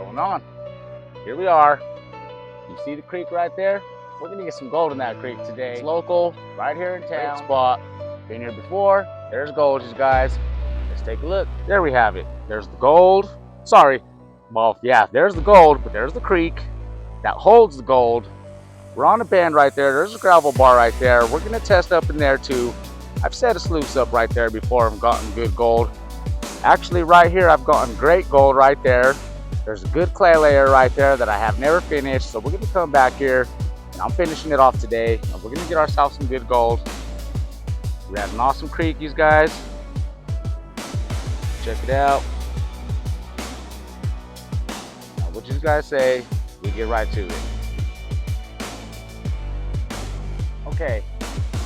going on? Here we are. You see the creek right there? We're gonna get some gold in that creek today. It's local, right here in town. Great spot. Been here before. There's gold, you guys. Let's take a look. There we have it. There's the gold. Sorry. Well, yeah, there's the gold, but there's the creek that holds the gold. We're on a bend right there. There's a gravel bar right there. We're gonna test up in there too. I've set a sluice up right there before and gotten good gold. Actually, right here, I've gotten great gold right there. There's a good clay layer right there that I have never finished. So we're gonna come back here and I'm finishing it off today. And we're gonna get ourselves some good gold. We have an awesome creek, you guys. Check it out. Now, what you guys say, we get right to it. Okay,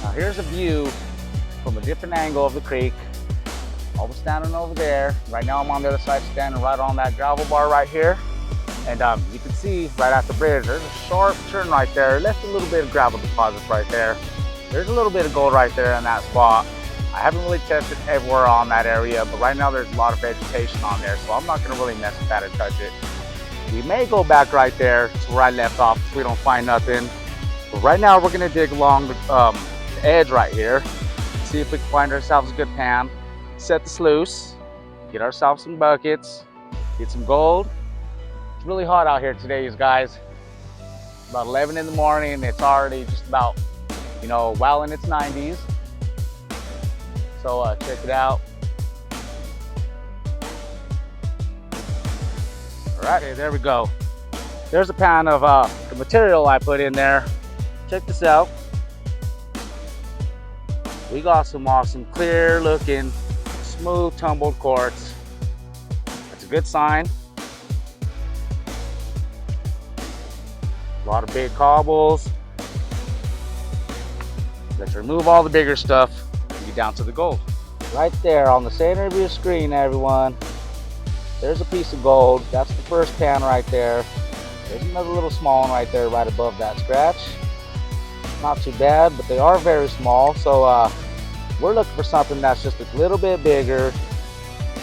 now here's a view from a different angle of the creek. I was standing over there. Right now I'm on the other side, standing right on that gravel bar right here. And you can see right at the bridge, there's a sharp turn right there. Left a little bit of gravel deposits right there. There's a little bit of gold right there in that spot. I haven't really tested everywhere on that area, but right now there's a lot of vegetation on there, so I'm not gonna really mess with that or touch it. We may go back right there to where I left off if we don't find nothing. But right now we're gonna dig along the edge right here, see if we can find ourselves a good pan. Set the sluice, get ourselves some buckets, get some gold. It's really hot out here today, you guys. About 11 in the morning, it's already just about, well in its 90s. So check it out. All right, okay, there we go. There's a pan of the material I put in there. Check this out. We got some awesome, clear looking, smooth tumbled quartz. That's a good sign. A lot of big cobbles. Let's remove all the bigger stuff and get down to the gold. Right there on the center of your screen, everyone, there's a piece of gold. That's the first pan right there. There's another little small one right there, right above that scratch. Not too bad, but they are very small. So we're looking for something that's just a little bit bigger,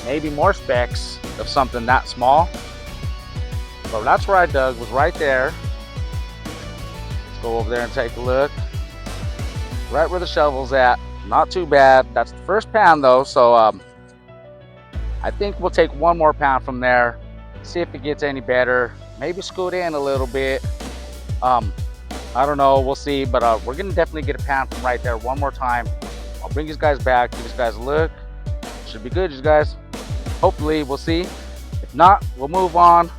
maybe more specks of something that small. So that's where I dug, was right there. Let's go over there and take a look. Right where the shovel's at. Not too bad. That's the first pan though, so I think we'll take one more pan from there, see if it gets any better. Maybe scoot in a little bit. I don't know, we'll see, but we're gonna definitely get a pan from right there one more time. I'll bring you guys back, give you guys a look. Should be good, you guys. Hopefully, we'll see. If not, we'll move on.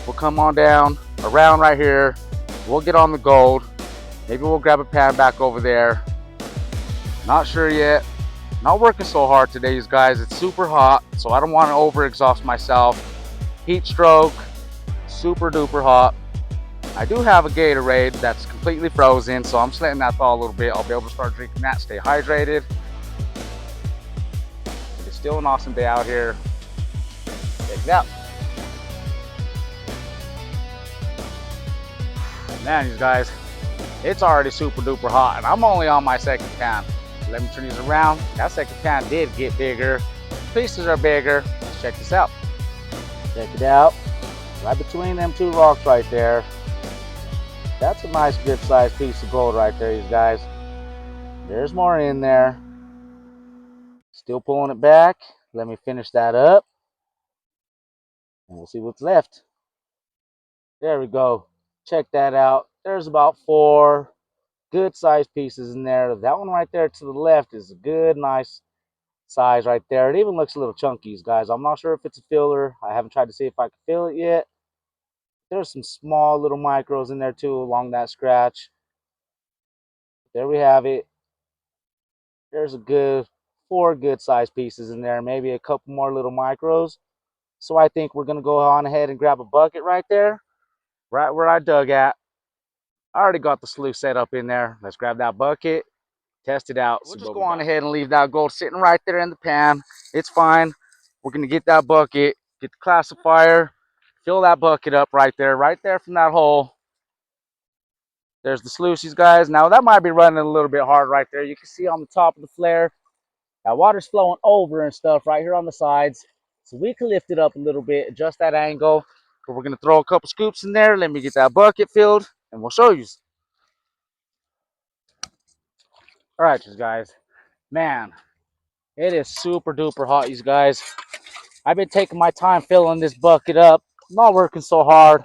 We'll come on down, around right here. We'll get on the gold. Maybe we'll grab a pan back over there. Not sure yet. Not working so hard today, you guys. It's super hot, so I don't want to over exhaust myself. Heat stroke, super duper hot. I do have a Gatorade that's completely frozen, so I'm just letting that thaw a little bit. I'll be able to start drinking that, stay hydrated. It's still an awesome day out here. Check it out. Man, you guys, it's already super duper hot, and I'm only on my second pan. Let me turn these around. That second pan did get bigger. Pieces are bigger. Let's check this out. Check it out. Right between them two rocks right there. That's a nice good sized piece of gold right there, you guys. There's more in there. Still pulling it back. Let me finish that up. And we'll see what's left. There we go. Check that out. There's about 4 good sized pieces in there. That one right there to the left is a good, nice size right there. It even looks a little chunky, guys. I'm not sure if it's a filler. I haven't tried to see if I can fill it yet. There's some small little micros in there too along that scratch. There we have it. There's a good 4 good sized pieces in there, maybe a couple more little micros. So I think we're gonna go on ahead and grab a bucket right there, right where I dug at. I already got the sluice set up in there. Let's grab that bucket, test it out. We'll just go on ahead and leave that gold sitting right there in the pan. It's fine. We're gonna get that bucket, get the classifier, fill that bucket up right there from that hole. There's the sluices, guys. Now that might be running a little bit hard right there. You can see on the top of the flare, that water's flowing over and stuff right here on the sides. So we can lift it up a little bit, adjust that angle. So we're gonna throw a couple scoops in there. Let me get that bucket filled, and we'll show you. All right, you guys. Man, it is super duper hot, you guys. I've been taking my time filling this bucket up. I'm not working so hard,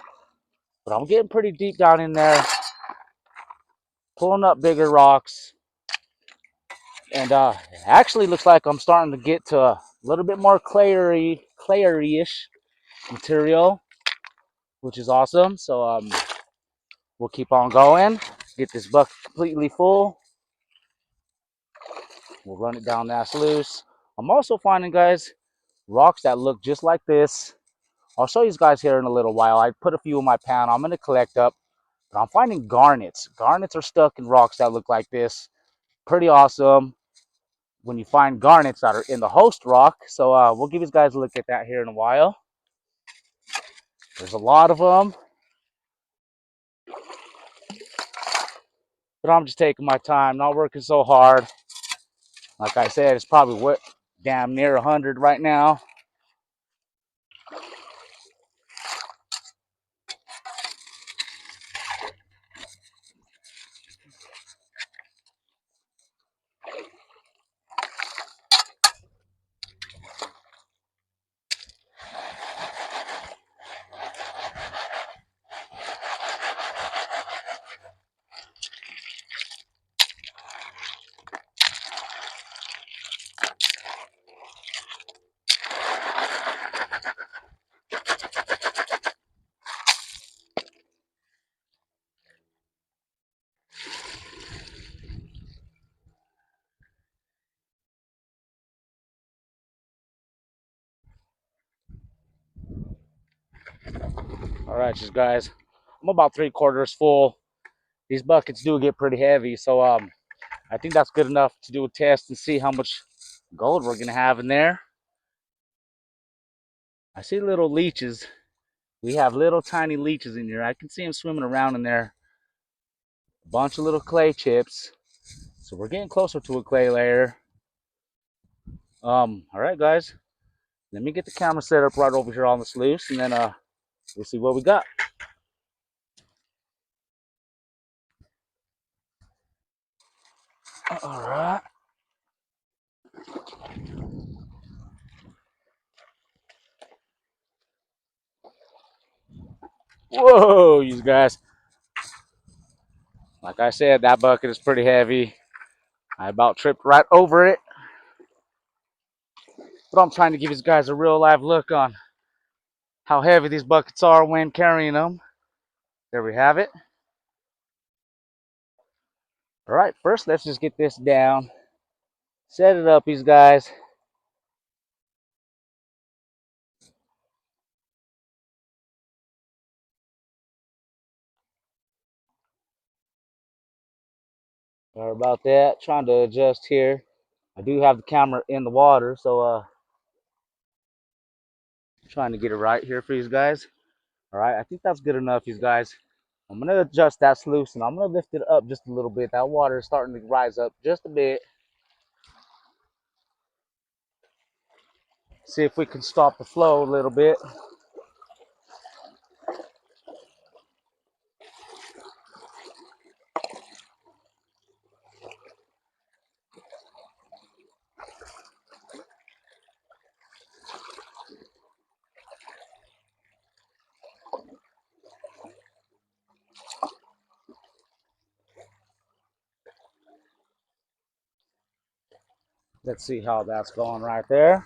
but I'm getting pretty deep down in there, pulling up bigger rocks. And it actually looks like I'm starting to get to a little bit more clary-ish material, which is awesome. So we'll keep on going, get this bucket completely full. We'll run it down that sluice. I'm also finding, guys, rocks that look just like this. I'll show you guys here in a little while. I put a few in my pan. I'm going to collect up, but I'm finding garnets. Garnets are stuck in rocks that look like this. Pretty awesome when you find garnets that are in the host rock. So we'll give you guys a look at that here in a while. There's a lot of them, but I'm just taking my time, not working so hard. Like I said, it's probably what, damn near 100 right now. All right, you guys, I'm about 3/4 full. These buckets do get pretty heavy, so I think that's good enough to do a test and see how much gold we're gonna have in there. I see little leeches. We have little tiny leeches in here. I can see them swimming around in there. A bunch of little clay chips. So we're getting closer to a clay layer. All right, guys. Let me get the camera set up right over here on the sluice, and then we'll see what we got. All right. Whoa, you guys. Like I said, that bucket is pretty heavy. I about tripped right over it. But I'm trying to give you guys a real live look on how heavy these buckets are when carrying them. There we have it. All right, first let's just get this down. Set it up, these guys. Sorry about that. Trying to adjust here. I do have the camera in the water, so trying to get it right here for you guys. All right, I think that's good enough, you guys. I'm gonna adjust that sluice and I'm gonna lift it up just a little bit. That water is starting to rise up just a bit. See if we can stop the flow a little bit. Let's see how that's going right there.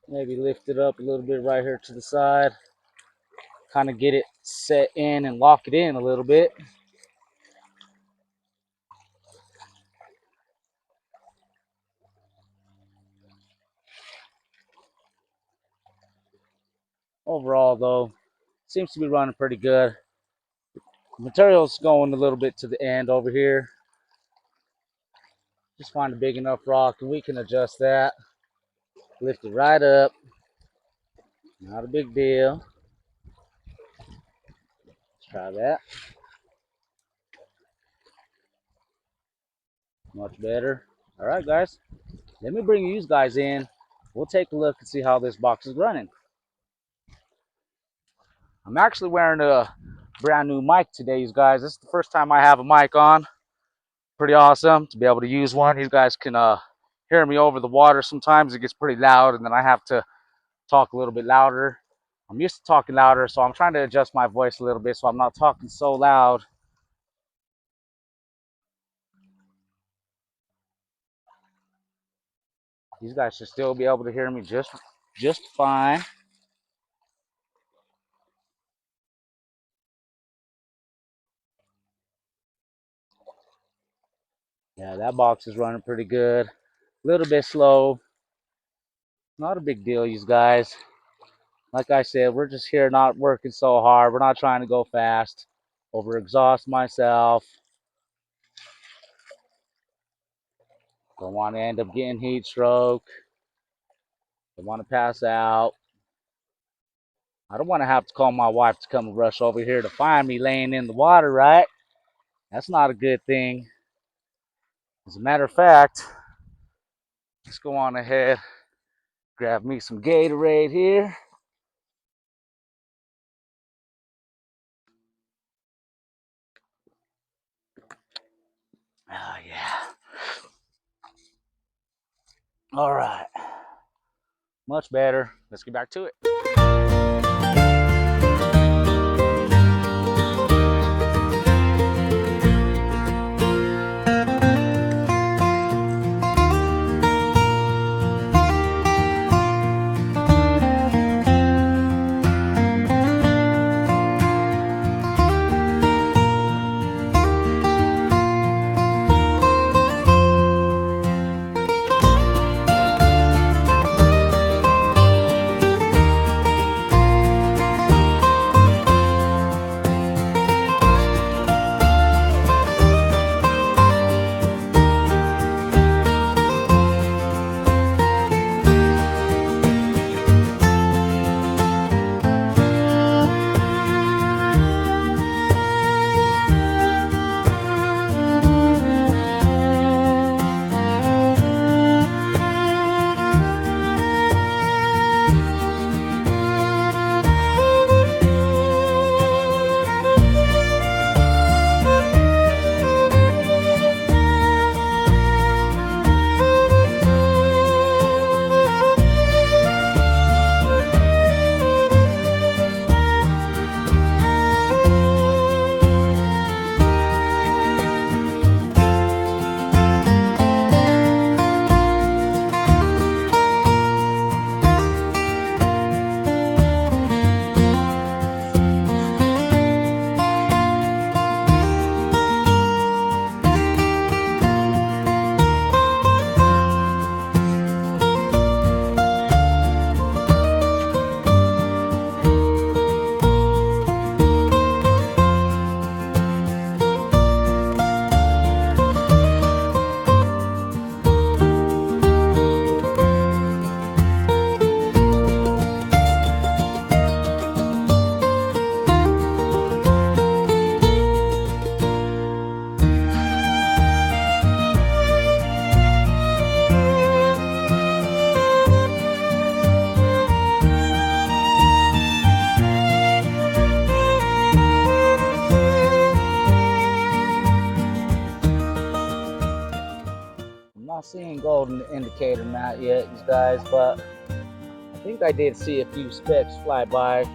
Maybe lift it up a little bit right here to the side. Kind of get it set in and lock it in a little bit. Overall, though, seems to be running pretty good. The material's going a little bit to the end over here. Just find a big enough rock and we can adjust that. Lift it right up. Not a big deal. Let's try that. Much better. All right, guys. Let me bring you guys in. We'll take a look and see how this box is running. I'm actually wearing a brand new mic today, you guys. This is the first time I have a mic on. Pretty awesome to be able to use one. You guys can hear me over the water. Sometimes it gets pretty loud, and then I have to talk a little bit louder. I'm used to talking louder, so I'm trying to adjust my voice a little bit so I'm not talking so loud. These guys should still be able to hear me just fine. Yeah, that box is running pretty good. A little bit slow. Not a big deal, you guys. Like I said, we're just here not working so hard. We're not trying to go fast, overexhaust myself. Don't want to end up getting heat stroke. Don't want to pass out. I don't want to have to call my wife to come and rush over here to find me laying in the water, right? That's not a good thing. As a matter of fact, let's go on ahead, grab me some Gatorade here. Oh, yeah. All right. Much better. Let's get back to it. Not seeing golden indicator mat yet, you guys, but I think I did see a few specks fly by.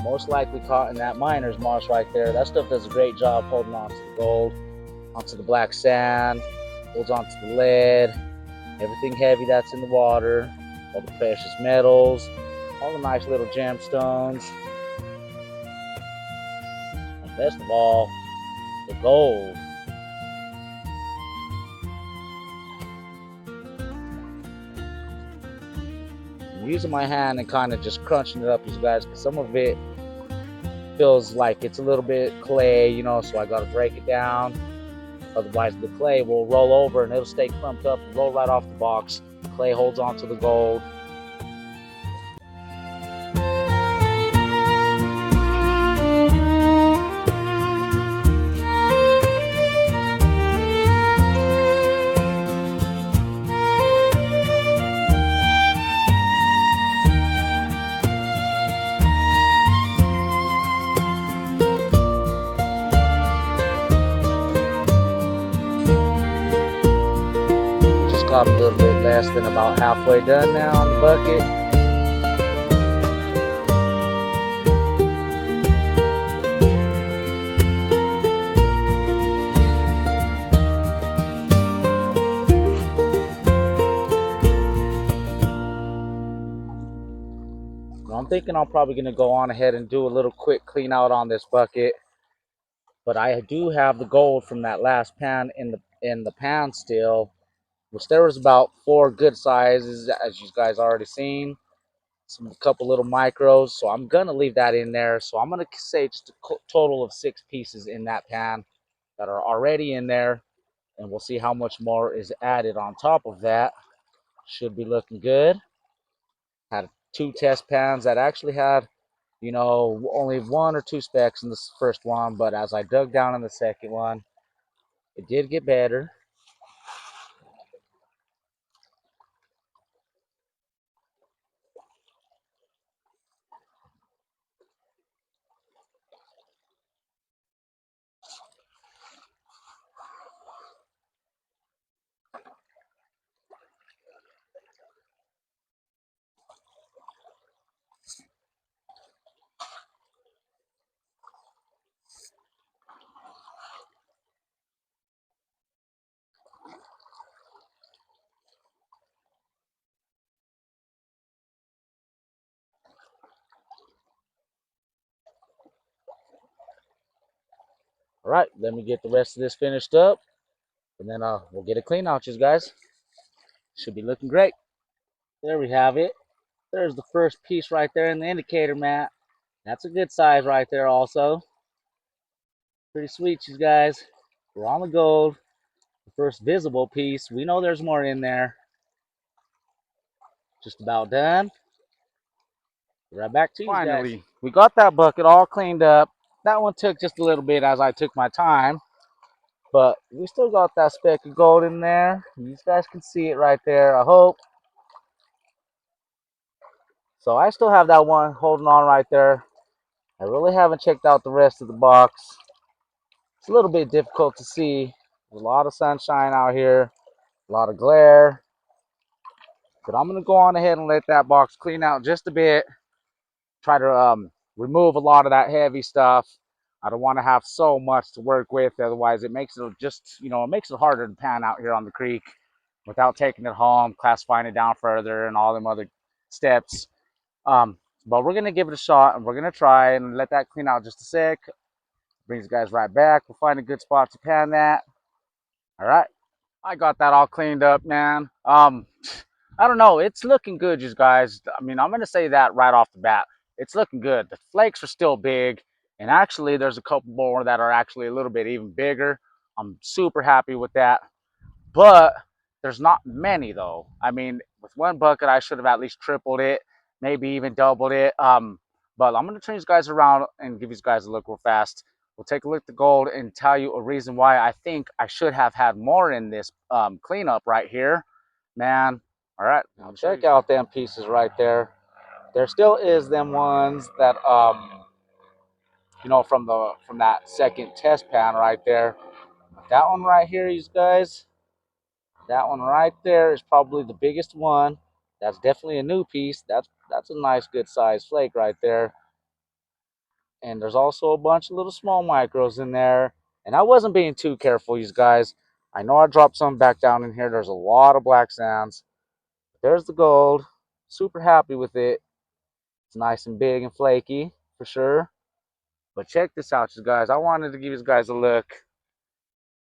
Most likely caught in that miner's marsh right there. That stuff does a great job holding on to the gold, onto the black sand, holds onto the lead, everything heavy that's in the water, all the precious metals, all the nice little gemstones, and best of all, the gold. I'm using my hand and kind of just crunching it up, you guys, because some of it feels like it's a little bit clay, you know, so I got to break it down. Otherwise, the clay will roll over and it'll stay clumped up and roll right off the box. The clay holds onto the gold. top a little bit less than about halfway done now on the bucket. I'm thinking I'm probably going to go on ahead and do a little quick clean out on this bucket. But I do have the gold from that last pan in the pan still, which there was about 4 good sizes, as you guys already seen. A couple little micros, so I'm gonna leave that in there. So I'm gonna say just a total of 6 pieces in that pan that are already in there, and we'll see how much more is added on top of that. Should be looking good. Had 2 test pans that actually had, only 1 or 2 specks in this first one, but as I dug down in the second one, it did get better. All right, let me get the rest of this finished up, and then we'll get a clean out, you guys. Should be looking great. There we have it. There's the first piece right there in the indicator mat. That's a good size right there also. Pretty sweet, you guys. We're on the gold. The first visible piece. We know there's more in there. Just about done. Right back to you guys. Finally, we got that bucket all cleaned up. That one took just a little bit as I took my time. But we still got that speck of gold in there. You guys can see it right there, I hope. So I still have that one holding on right there. I really haven't checked out the rest of the box. It's a little bit difficult to see. There's a lot of sunshine out here, a lot of glare. But I'm going to go on ahead and let that box clean out just a bit. Try to remove a lot of that heavy stuff. I don't want to have so much to work with. Otherwise, it makes it just, it makes it harder to pan out here on the creek without taking it home, classifying it down further, and all them other steps. But we're going to give it a shot, and we're going to try and let that clean out just a sec. Brings you guys right back. We'll find a good spot to pan that. All right. I got that all cleaned up, man. I don't know. It's looking good, you guys. I mean, I'm going to say that right off the bat. It's looking good. The flakes are still big. And actually, there's a couple more that are actually a little bit even bigger. I'm super happy with that. But there's not many, though. I mean, with one bucket, I should have at least tripled it, maybe even doubled it. But I'm going to turn you guys around and give you guys a look real fast. We'll take a look at the gold and tell you a reason why I think I should have had more in this cleanup right here. Man, all right, now check out them pieces right there. There still is them ones that from that second test pan right there. That one right here, you guys, that one right there is probably the biggest one. That's definitely a new piece. That's a nice good size flake right there. And there's also a bunch of little small micros in there. And I wasn't being too careful, you guys. I know I dropped some back down in here. There's a lot of black sands. There's the gold. Super happy with it. It's nice and big and flaky for sure. But check this out, you guys. I wanted to give you guys a look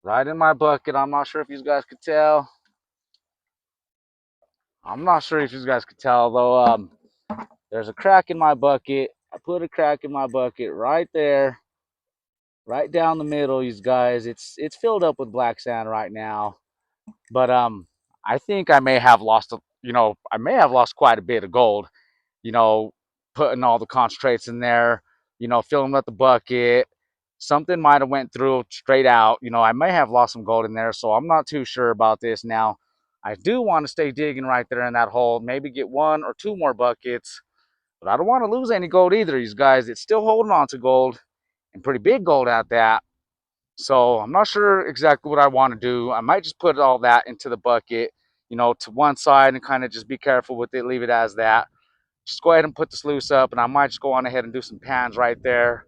right in my bucket. I'm not sure if you guys could tell. I'm not sure if you guys could tell though. There's a crack in my bucket. I put a crack in my bucket right there, right down the middle, you guys. It's filled up with black sand right now. But I think I may have lost I may have lost quite a bit of gold, you know, putting all the concentrates in there, filling up the bucket. Something might have went through straight out. I may have lost some gold in there, so I'm not too sure about this now. I do want to stay digging right there in that hole, maybe get 1 or 2 more buckets, but I don't want to lose any gold either, you guys. It's still holding on to gold, and pretty big gold at that. So I'm not sure exactly what I want to do. I might just put all that into the bucket, you know, to one side and kind of just be careful with it, leave it as that. Just go ahead and put the sluice up, and I might just go on ahead and do some pans right there.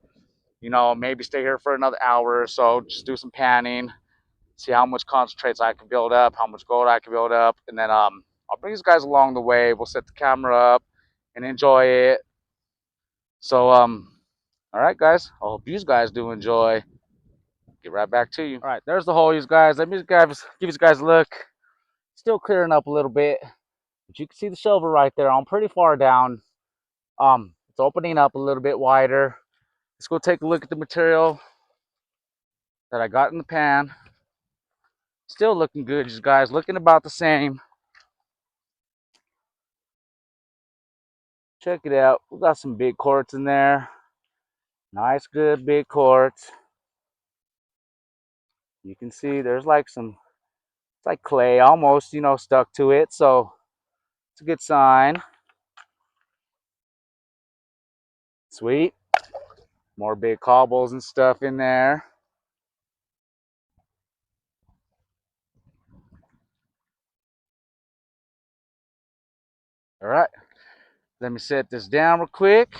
You know, maybe stay here for another hour or so, just do some panning, see how much concentrates I can build up, how much gold I can build up, and then I'll bring you guys along the way. We'll set the camera up and enjoy it. So all right, guys. I hope you guys do enjoy. Get right back to you. All right, there's the hole, you guys. Let me give you guys a look. Still clearing up a little bit, but you can see the shovel right there. I'm pretty far down. It's opening up a little bit wider. Let's go take a look at the material that I got in the pan. Still looking good, you guys. Looking about the same. Check it out. We got some big quartz in there. Nice, good big quartz. You can see there's like some, it's like clay almost, you know, stuck to it. So it's a good sign. Sweet. More big cobbles and stuff in there. All right. Let me set this down real quick.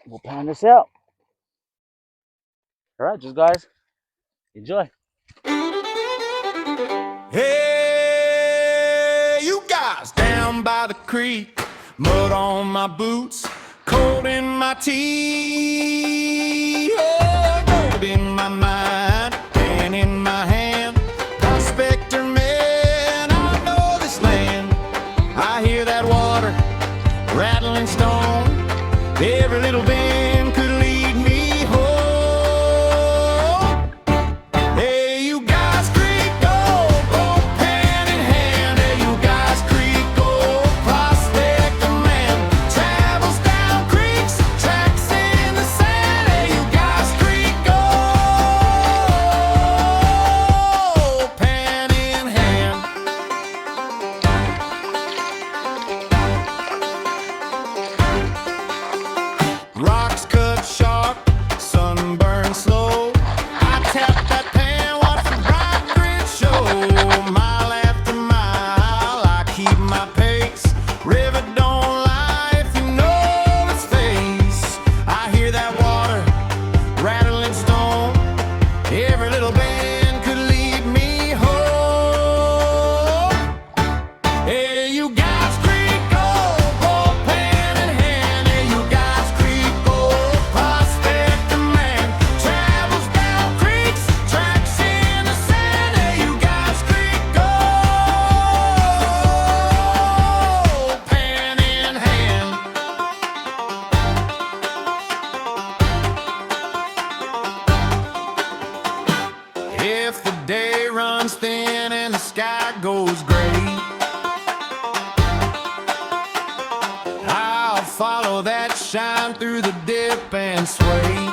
We'll pan this out. All right, just guys, enjoy. Hey, you guys down by the creek, mud on my boots, cold in my teeth. Oh, gold in my mind, pen in my hand, prospector man, I know this land. I hear that water rattling stone, every little bend could lead me home. Hey, you guys creek gold, both hand in hand. Hey, you guys creek gold, prospector man travels down creeks, tracks in the sand. Hey, you guys creek gold, pan in hand. Rocks cut sharp, sunburn slow. I tap that pan, watch the bright grid show. Mile after mile, I keep my pace. River don't lie if you know its face. I hear that water rattling stone. Every little bend could lead me home. Hey, you guys creek gold, both hand in hand. Hey, you guys creek gold, prospector man travels down creeks, tracks in the sand. Hey, you guys creek gold, pan in hand. If the day runs thin and the sky goes gray, I'll follow that shine through the dip and sway.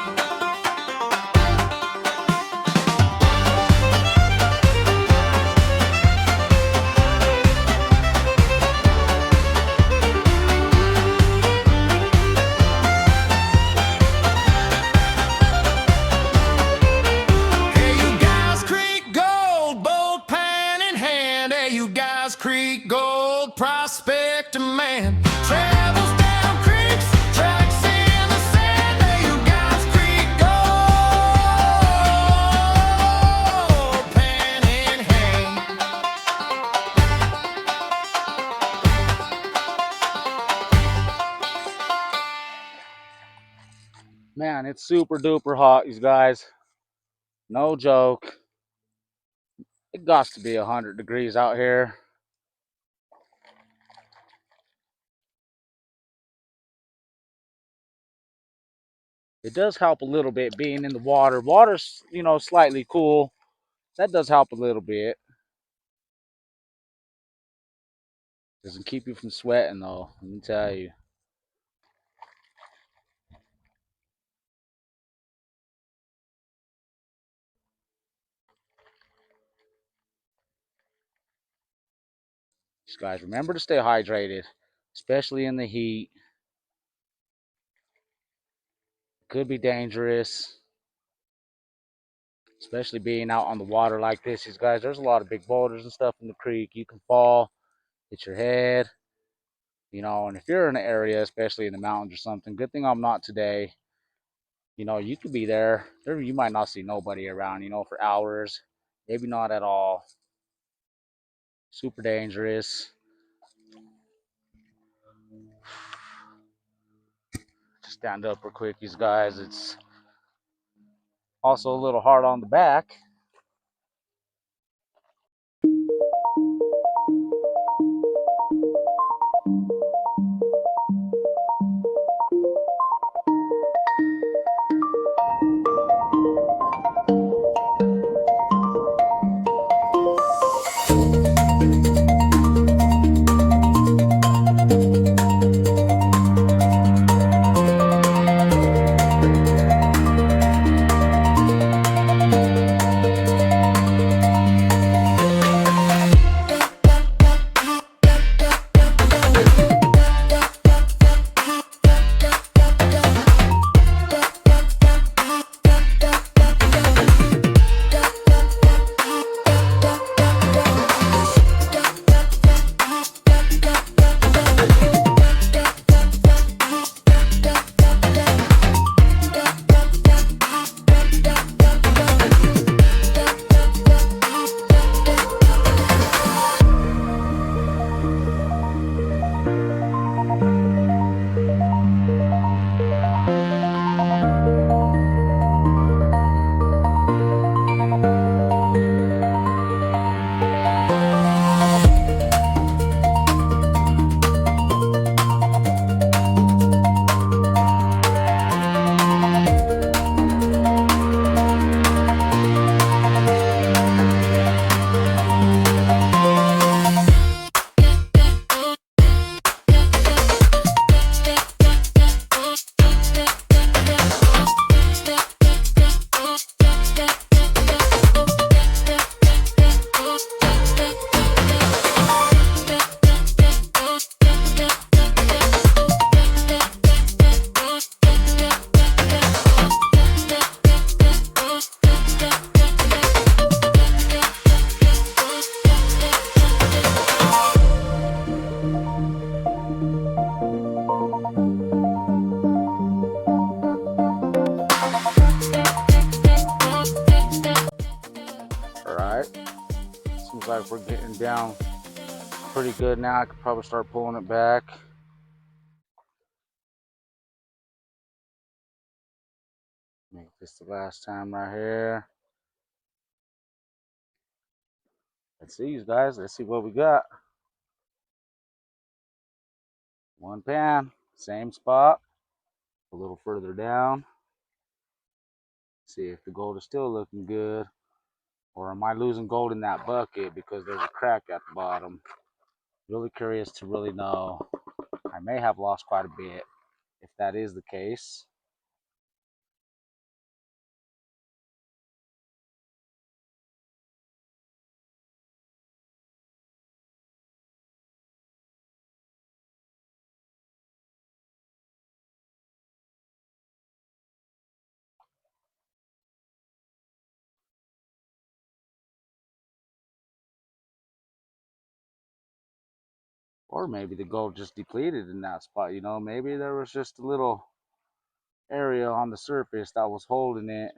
Hey, you guys creek gold, both pan in hand. Hey, you guys creek gold, prospector man travels down creeks, tracks in the sand. Hey, you guys creek gold, pan in hand. Man, it's super duper hot, you guys. No joke. It got to be 100 degrees out here. It does help a little bit being in the water. Water's, you know, slightly cool. That does help a little bit. Doesn't keep you from sweating though, let me tell you. Just guys, remember to stay hydrated, especially in the heat. Could be dangerous. especially being out on the water like this. These guys, there's a lot of big boulders and stuff in the creek. You can fall, hit your head, and if you're in an area, especially in the mountains or something, good thing I'm not today. You could be there you might not see nobody around, for hours, maybe not at all. Super dangerous. Just stand up real quick, these guys. It's also a little hard on the back. All right, seems like we're getting down pretty good now. I could probably start pulling it back. Make this the last time right here. Let's see, you guys. Let's see what we got. One pan, same spot, a little further down. See if the gold is still looking good, or am I losing gold in that bucket because there's a crack at the bottom? Really curious to really know. I may have lost quite a bit if that is the case. Or maybe the gold just depleted in that spot. Maybe there was just a little area on the surface that was holding it.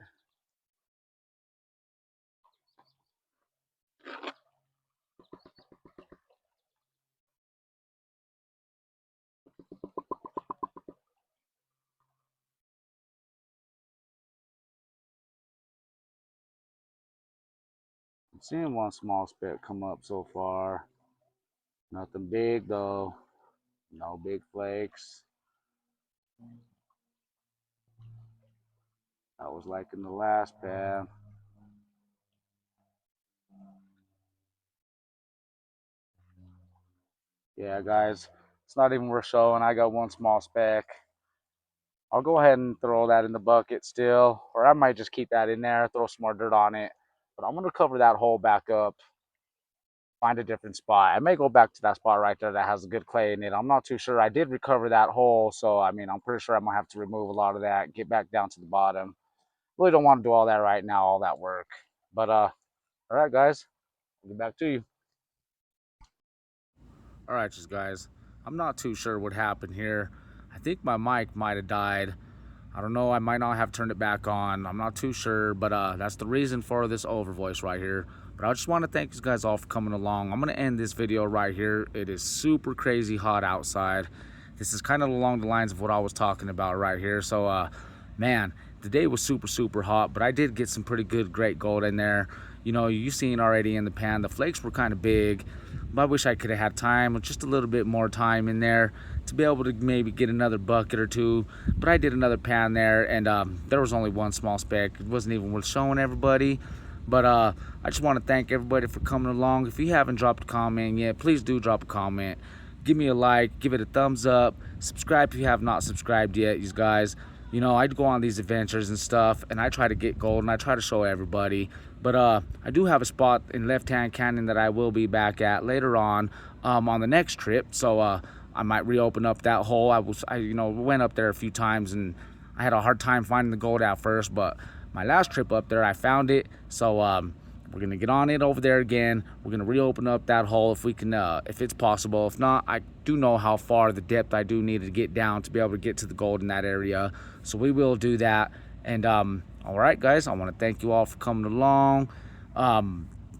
I'm seeing one small speck come up so far. Nothing big though. No big flakes. That was like in the last pad. Yeah, guys, it's not even worth showing. I got one small speck. I'll go ahead and throw that in the bucket still, or I might just keep that in there, throw some more dirt on it. But I'm going to cover that hole back up, find a different spot. I may go back to that spot right there that has a good clay in it. I'm not too sure. I did recover that hole, so I mean, I'm pretty sure I'm going to have to remove a lot of that, get back down to the bottom. Really don't want to do all that right now, all that work. But all right, guys, I'll get back to you. All right, just guys, I'm not too sure what happened here. I think my mic might have died. I don't know, I might not have turned it back on. I'm not too sure, but that's the reason for this overvoice right here. But I just want to thank you guys all for coming along. I'm going to end this video right here. It is super crazy hot outside. This is kind of along the lines of what I was talking about right here. So, man, the day was super hot, but I did get some pretty good, great gold in there. You know, you've seen already in the pan, the flakes were kind of big. But I wish I could have had time, just a little bit more time in there to be able to maybe get another bucket or two. But I did another pan there, and there was only one small speck. It wasn't even worth showing everybody. But I just want to thank everybody for coming along. If you haven't dropped a comment yet, please do drop a comment. Give me a like, give it a thumbs up, subscribe if you have not subscribed yet, you guys. You know, I go on these adventures and stuff, and I try to get gold, and I try to show everybody. But I do have a spot in Left Hand Canyon that I will be back at later on the next trip. So I might reopen up that hole. I went up there a few times, and I had a hard time finding the gold at first. But my last trip up there, I found it. So we're gonna get on it over there again. We're gonna reopen up that hole if we can, if it's possible. If not, I do know how far the depth I do need to get down to be able to get to the gold in that area. So we will do that. And all right, guys, I want to thank you all for coming along.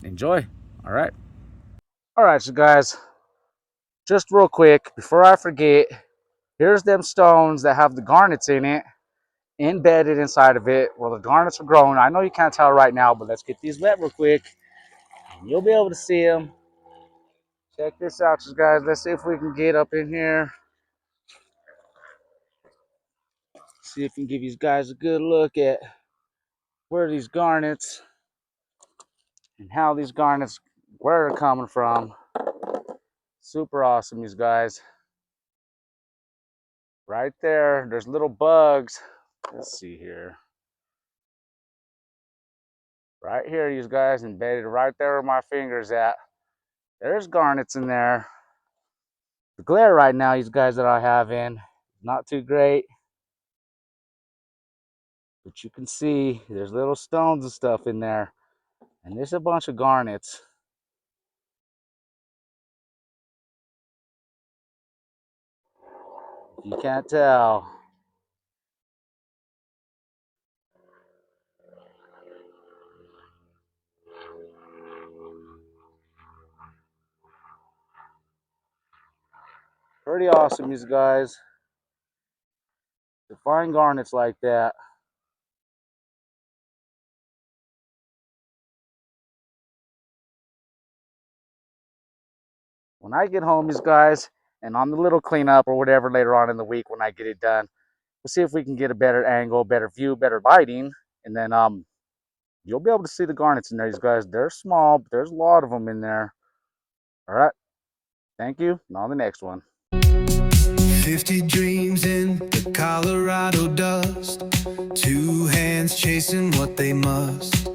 Enjoy. All right, so guys, just real quick before I forget, here's them stones that have the garnets in it embedded inside of it. Well, the garnets are growing. I know you can't tell right now, but let's get these wet real quick. You'll be able to see them. Check this out, you guys. Let's see if we can get up in here. See if we can give you guys a good look at where these garnets and how these garnets, where they're coming from. Super awesome, these guys. Right there, there's little bugs. Let's see here. Right here, you guys, embedded right there where my finger's at. There's garnets in there. The glare right now, you guys, that I have in, not too great. But you can see there's little stones and stuff in there. And there's a bunch of garnets. You can't tell. Pretty awesome, these guys. To find garnets like that. When I get home, these guys, and on the little cleanup or whatever later on in the week when I get it done, we'll see if we can get a better angle, better view, better lighting, and then you'll be able to see the garnets in there, these guys. They're small, but there's a lot of them in there. All right. Thank you. And on the next one. 50 dreams in the Colorado dust, 2 hands chasing what they must.